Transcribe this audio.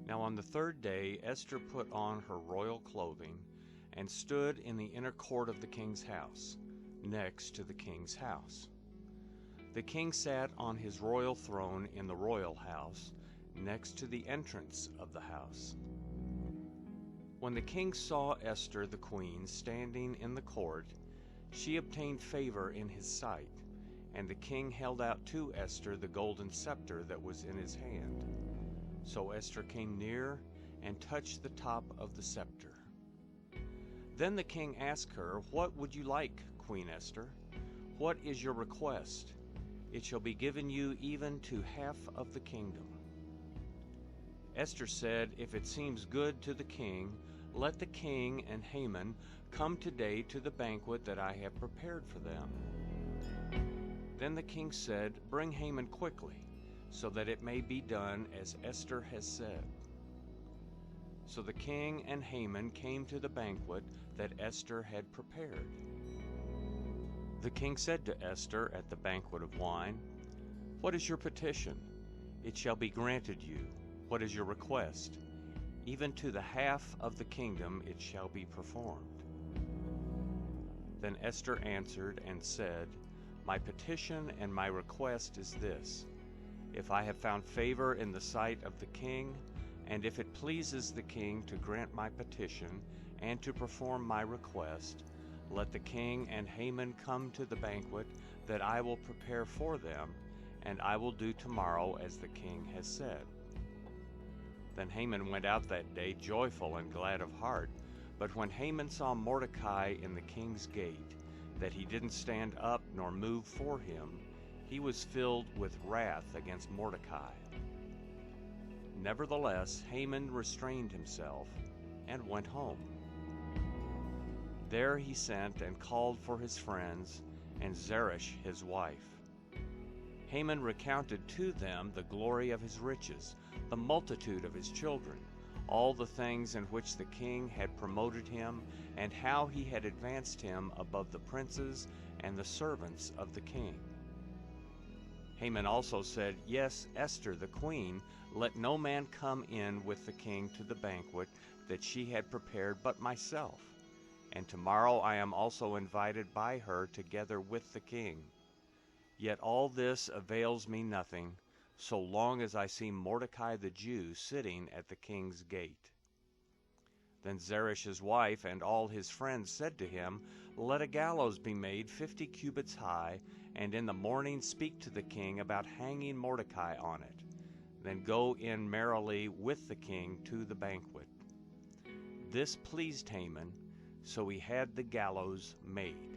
Now on the third day Esther put on her royal clothing and stood in the inner court of the king's house, next to the king's house. The king sat on his royal throne in the royal house, next to the entrance of the house. When the king saw Esther the queen standing in the court, she obtained favor in his sight, and the king held out to Esther the golden scepter that was in his hand. So Esther came near and touched the top of the scepter. Then the king asked her, "What would you like, Queen Esther? What is your request? It shall be given you even to half of the kingdom." Esther said, "If it seems good to the king, let the king and Haman come today to the banquet that I have prepared for them." Then the king said, "Bring Haman quickly, so that it may be done as Esther has said." So the king and Haman came to the banquet that Esther had prepared. The king said to Esther at the banquet of wine, "What is your petition? It shall be granted you. What is your request? Even to the half of the kingdom it shall be performed." Then Esther answered and said, "My petition and my request is this: if I have found favor in the sight of the king, and if it pleases the king to grant my petition and to perform my request, let the king and Haman come to the banquet that I will prepare for them, and I will do tomorrow as the king has said." Then Haman went out that day joyful and glad of heart. But when Haman saw Mordecai in the king's gate, that he didn't stand up nor move for him, he was filled with wrath against Mordecai. Nevertheless, Haman restrained himself and went home. There he sent and called for his friends and Zeresh his wife. Haman recounted to them the glory of his riches, the multitude of his children, all the things in which the king had promoted him, and how he had advanced him above the princes and the servants of the king. Haman also said, "Yes, Esther the queen, let no man come in with the king to the banquet that she had prepared but myself. And tomorrow I am also invited by her together with the king. Yet all this avails me nothing, so long as I see Mordecai the Jew sitting at the king's gate." Then Zeresh his wife and all his friends said to him, "Let a gallows be made 50 cubits high, and in the morning speak to the king about hanging Mordecai on it. Then go in merrily with the king to the banquet." This pleased Haman, so he had the gallows made.